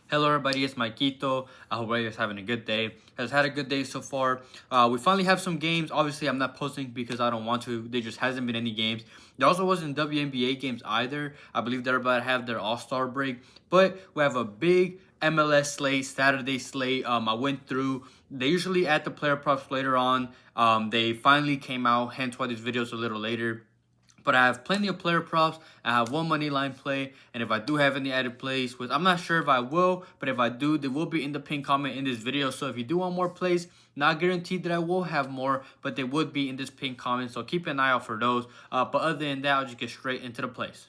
Hello everybody, it's Maikito. I hope everybody's having a good day. Has had a good day so far. We finally have some games. Obviously, I'm not posting because I don't want to. There just hasn't been any games. There also wasn't WNBA games either. I believe they're about to have their All-Star break. But we have a big MLS slate, Saturday slate. I went through. They usually add the player props later on. They finally came out, hence why this video is a little later. But I have plenty of player props. I have one money line play. And if I do have any added plays, which I'm not sure if I will, but if I do, they will be in the pinned comment in this video. So if you do want more plays, not guaranteed that I will have more, but they would be in this pinned comment. So keep an eye out for those. But other than that, I'll just get straight into the plays.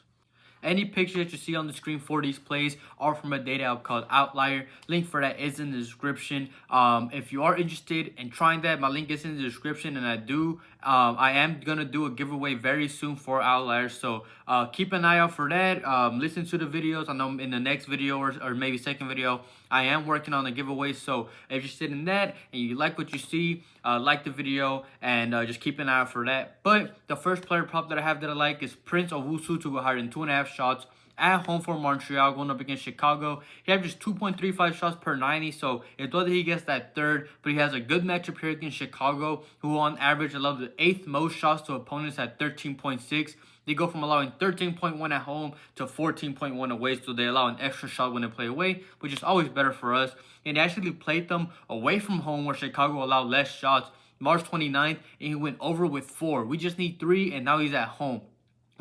Any picture that you see on the screen for these plays are from a data app called Outlier. Link for that is in the description. If you are interested in trying that, my link is in the description, and I am gonna do a giveaway very soon for Outlier. So keep an eye out for that. Listen to the videos. I know in the next video or maybe second video, I am working on a giveaway. So if you're interested in that and you like what you see, like the video and just keep an eye out for that. But the first player prop that I have that I like is Prince Owusu to go higher than 2.5 shots at home for Montreal, going up against Chicago. He averages 2.35 shots per 90, so it's whether he gets that third, but he has a good matchup here against Chicago, who on average allow the 8th most shots to opponents at 13.6. They go from allowing 13.1 at home to 14.1 away, so they allow an extra shot when they play away, which is always better for us. And they actually played them away from home, where Chicago allowed less shots, March 29th, and he went over with 4. We just need 3, and now he's at home.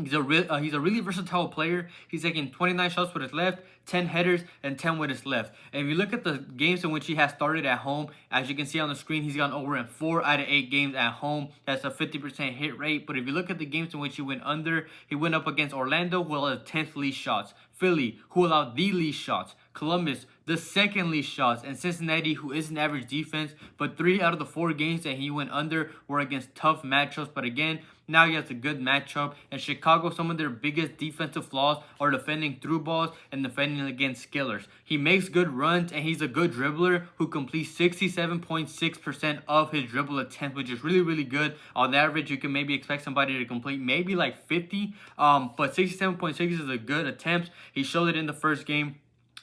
He's a really versatile player. He's taking 29 shots with his left, 10 headers, and 10 with his left. And if you look at the games in which he has started at home, as you can see on the screen, he's gone over in 4 out of 8 games at home. That's a 50% hit rate. But if you look at the games in which he went under, he went up against Orlando, who allowed 10th least shots, Philly, who allowed the least shots, Columbus, the second least shots, and Cincinnati, who is an average defense. But 3 out of the 4 games that he went under were against tough matchups. But again, now he has a good matchup. And Chicago, some of their biggest defensive flaws are defending through balls and defending against skillers. He makes good runs, and he's a good dribbler who completes 67.6% of his dribble attempts, which is really, really good. On average, you can maybe expect somebody to complete maybe like 50, but 67.6 is a good attempt. He showed it in the first game.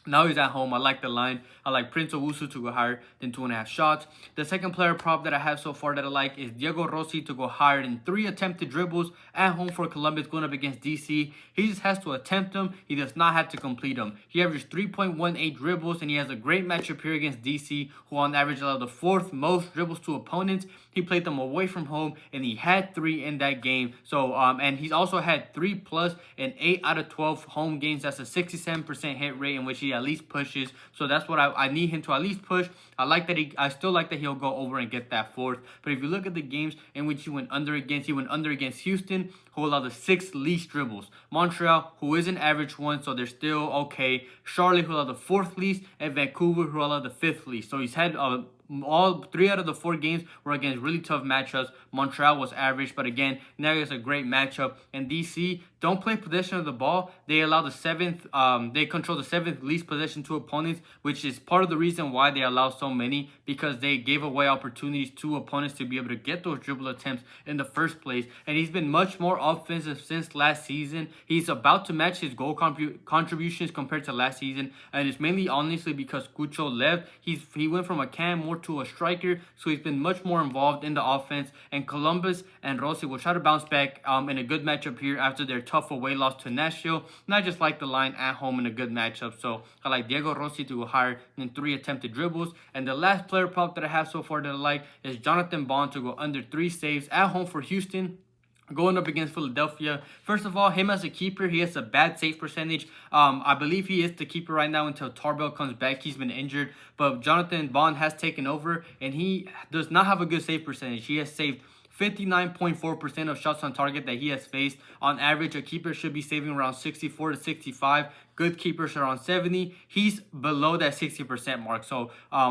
Now he's at home. I like the line. I like Prince Owusu to go higher than 2.5 shots. The second player prop that I have so far that I like is Diego Rossi to go higher than 3 attempted dribbles at home for Columbus going up against DC. He just has to attempt them. He does not have to complete them. He averages 3.18 dribbles, and he has a great matchup here against DC, who on average allow the 4th most dribbles to opponents. He played them away from home, and he had 3 in that game. So, and he's also had 3+ in 8 out of 12 home games. That's a 67% hit rate in which he at least pushes. So that's what I need him to at least push. I still like that he'll go over and get that 4th. But if you look at the games in which he went under against Houston, who allowed the 6th least dribbles, Montreal, who is an average one, so they're still okay, Charlotte, who allowed the 4th least, and Vancouver, who allowed the 5th least. So he's had all 3 out of the 4 games were against really tough matchups. Montreal was average, but again, now it's a great matchup. And DC don't play possession of the ball. They allow the 7th, they control the 7th least possession to opponents, which is part of the reason why they allow so many, because they gave away opportunities to opponents to be able to get those dribble attempts in the first place. And he's been much more offensive since last season. He's about to match his goal contributions compared to last season, and it's mainly honestly because Cucho left. He went from a cam more to a striker, so he's been much more involved in the offense. And Columbus and Rossi will try to bounce back in a good matchup here after their tough away loss to Nashville. And I just like the line at home in a good matchup, so I like Diego Rossi to go higher than 3 attempted dribbles. And the last player prop that I have so far that I like is Jonathan Bond to go under 3 saves at home for Houston, going up against Philadelphia. First of all, him as a keeper, he has a bad save percentage. I believe he is the keeper right now until Tarbell comes back. He's been injured, but Jonathan Bond has taken over, and he does not have a good save percentage. He has saved 59.4% of shots on target that he has faced. On average, a keeper should be saving around 64 to 65. Good keepers are on 70. He's below that 60% mark. So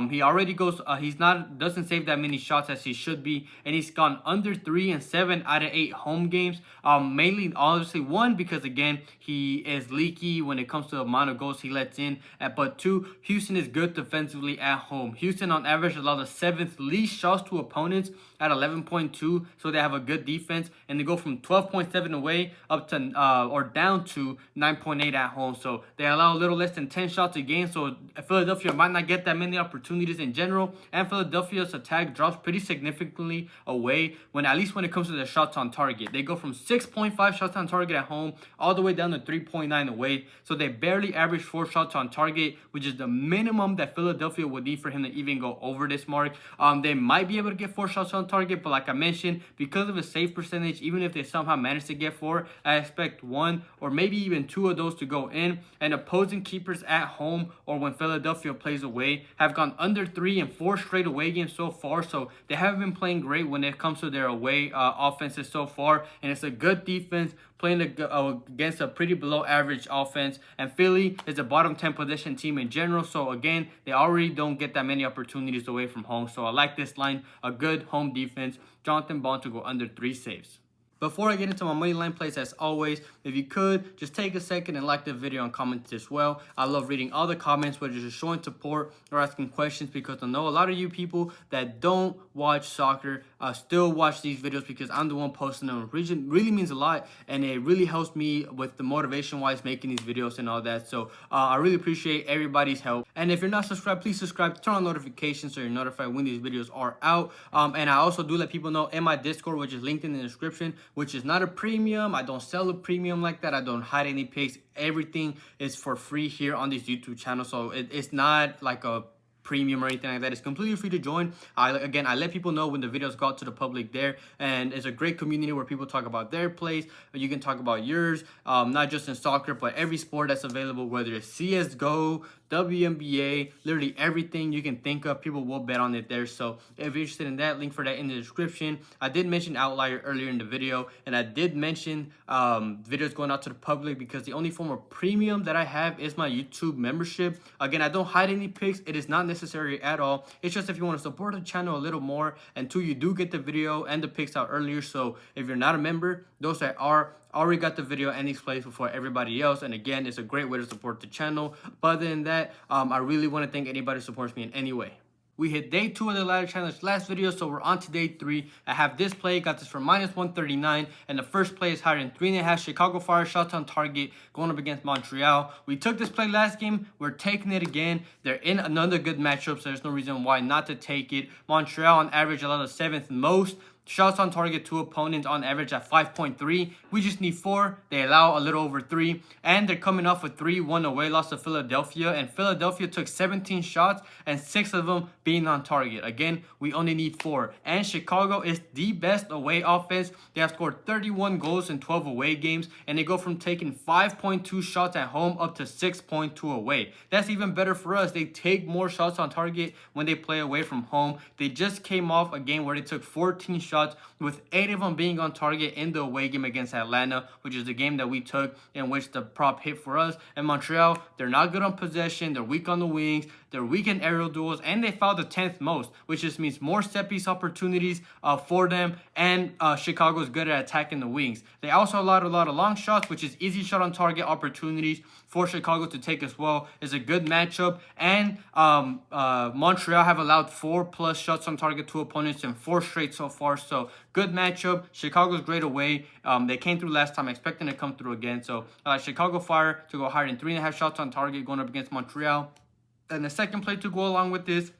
he already goes, doesn't save that many shots as he should be. And he's gone under 3 in 7 out of 8 home games. Mainly, obviously, 1, because again, he is leaky when it comes to the amount of goals he lets in. But 2, Houston is good defensively at home. Houston on average allow the 7th least shots to opponents at 11.2. So they have a good defense. And they go from 12.7 away up to, or down to 9.8 at home. So So they allow a little less than 10 shots a game. So Philadelphia might not get that many opportunities in general. And Philadelphia's attack drops pretty significantly away at least when it comes to the shots on target. They go from 6.5 shots on target at home all the way down to 3.9 away. So they barely average 4 shots on target, which is the minimum that Philadelphia would need for him to even go over this mark. They might be able to get 4 shots on target, but like I mentioned, because of a save percentage, even if they somehow manage to get 4, I expect 1 or maybe even 2 of those to go in. And opposing keepers at home or when Philadelphia plays away have gone under 3 in 4 straight away games so far. So they haven't been playing great when it comes to their away offenses so far. And it's a good defense playing against a pretty below average offense. And Philly is a bottom 10 position team in general. So again, they already don't get that many opportunities away from home. So I like this line, a good home defense. Jonathan Bond to go under 3 saves. Before I get into my money line plays, as always, if you could, just take a second and like the video and comment as well. I love reading all the comments, whether it's showing support or asking questions, because I know a lot of you people that don't watch soccer still watch these videos because I'm the one posting them. It really means a lot, and it really helps me with the motivation-wise making these videos and all that. So I really appreciate everybody's help. And if you're not subscribed, please subscribe, turn on notifications so you're notified when these videos are out. And I also do let people know in my Discord, which is linked in the description, which is not a premium. I don't sell a premium like that. I don't hide any picks. Everything is for free here on this YouTube channel. So it's not like a premium or anything like that. It's completely free to join. I let people know when the videos go out to the public there, and it's a great community where people talk about their plays. You can talk about yours, not just in soccer, but every sport that's available, whether it's CSGO, WNBA, literally everything you can think of, people will bet on it there. So if you're interested in that, link for that in the description. I did mention Outlier earlier in the video, and I did mention videos going out to the public because the only form of premium that I have is my YouTube membership. Again, I don't hide any picks. It is not necessary at all. It's just if you want to support the channel a little more, and 2, you do get the video and the picks out earlier. So if you're not a member, those that are already got the video and these plays before everybody else. And again, it's a great way to support the channel. But other than that, I really want to thank anybody who supports me in any way. We hit day 2 of the ladder challenge last video, so we're on to day 3. I have this play, got this for -139, and the first play is higher than 3.5 Chicago Fire shots on target going up against Montreal. We took this play last game, we're taking it again. They're in another good matchup, so there's no reason why not to take it. Montreal on average allowed the 7th most shots on target to opponents on average at 5.3. We just need 4. They allow a little over 3. And they're coming off a 3-1 away loss to Philadelphia. And Philadelphia took 17 shots and 6 of them being on target. Again, we only need 4. And Chicago is the best away offense. They have scored 31 goals in 12 away games. And they go from taking 5.2 shots at home up to 6.2 away. That's even better for us. They take more shots on target when they play away from home. They just came off a game where they took 14 shots, with 8 of them being on target in the away game against Atlanta, which is the game that we took in which the prop hit for us. And Montreal, they're not good on possession, they're weak on the wings, they're weak in aerial duels, and they fouled the 10th most, which just means more set piece opportunities for them. And Chicago is good at attacking the wings. They also allowed a lot of long shots, which is easy shot on target opportunities for Chicago to take as well. It's a good matchup. And Montreal have allowed 4+ shots on target to opponents in 4 straight so far. So good matchup. Chicago's great away. They came through last time, expecting to come through again. So Chicago Fire to go higher than 3.5 shots on target going up against Montreal. And the second play to go along with this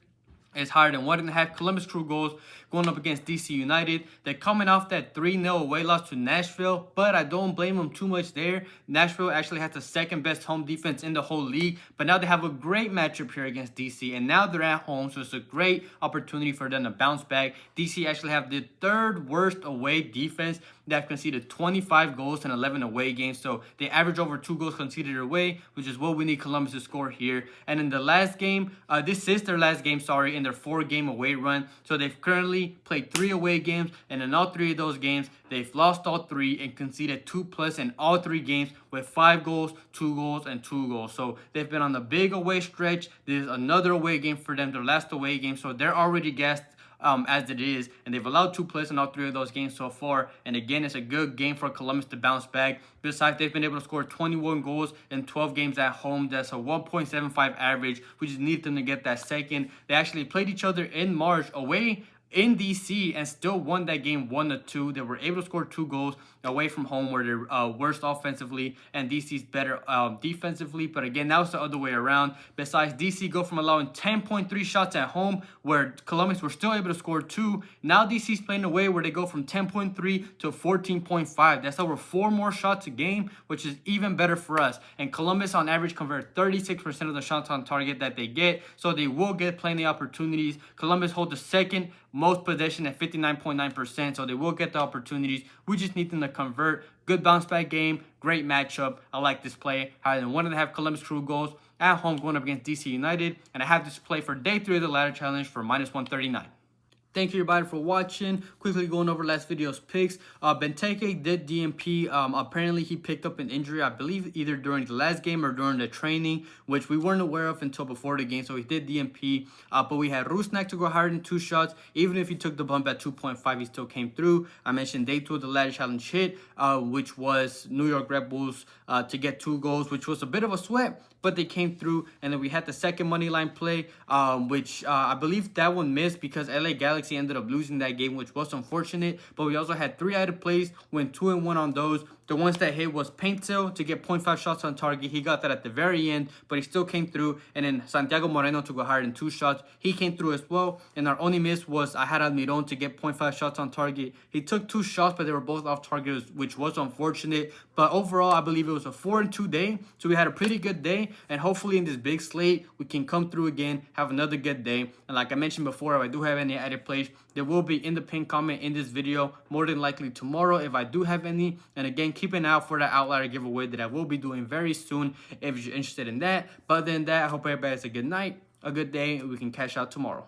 is higher than 1.5 Columbus Crew goals going up against DC United. They're coming off that 3-0 away loss to Nashville, but I don't blame them too much there. Nashville actually has the 2nd best home defense in the whole league, but now they have a great matchup here against DC, and now they're at home, so it's a great opportunity for them to bounce back. DC actually have the 3rd worst away defense. They have conceded 25 goals in 11 away games, so they average over 2 goals conceded away, which is what we need Columbus to score here. And in the last game, this is their last game, in their 4-game away run. So they've currently played 3 away games, and in all 3 of those games, they've lost all 3 and conceded 2+ in all 3 games with 5 goals, 2 goals, and 2 goals. So they've been on the big away stretch. This is another away game for them, their last away game. So they're already gassed as it is, and they've allowed 2+ in all 3 of those games so far. And again, it's a good game for Columbus to bounce back. Besides, they've been able to score 21 goals in 12 games at home. That's a 1.75 average. We just need them to get that 2nd. They actually played each other in March away in DC and still won that game 1-2. They were able to score 2 goals away from home, where they're worst offensively and DC's better defensively. But again, that was the other way around. Besides, DC go from allowing 10.3 shots at home, where Columbus were still able to score 2. Now DC's playing away, where they go from 10.3 to 14.5. That's over 4 more shots a game, which is even better for us. And Columbus on average convert 36% of the shots on target that they get, so they will get plenty of opportunities. Columbus hold the second most possession at 59.9%, so they will get the opportunities. We just need them to convert. Good bounce back game, great matchup. I like this play. Higher than 1.5 Columbus Crew goals at home going up against DC United, and I have this play for day 3 of the ladder challenge for -139. Thank you everybody for watching. Quickly going over last video's picks. Benteke did DNP. Apparently he picked up an injury, I believe either during the last game or during the training, which we weren't aware of until before the game, so he did DNP. But we had Rusnak to go higher than 2 shots. Even if he took the bump at 2.5, he still came through. I mentioned day 2 of the ladder challenge hit, which was New York Red Bulls to get 2 goals, which was a bit of a sweat, but they came through. And then we had the second money line play, which I believe that one missed because LA Galaxy ended up losing that game, which was unfortunate. But we also had 3 added plays, went 2-1 on those. The ones that hit was Paintsell to get 0.5 shots on target. He got that at the very end, but he still came through. And then Santiago Moreno to go higher than 2 shots. He came through as well. And our only miss was I had Almiron to get 0.5 shots on target. He took 2 shots, but they were both off target, which was unfortunate. But overall, I believe it was a 4-2 day. So we had a pretty good day. And hopefully in this big slate, we can come through again, have another good day. And like I mentioned before, if I do have any added plays, they will be in the pinned comment in this video, more than likely tomorrow if I do have any. And again, keep an eye out for that Outlier giveaway that I will be doing very soon if you're interested in that. But other than that, I hope everybody has a good night, a good day, and we can cash out tomorrow.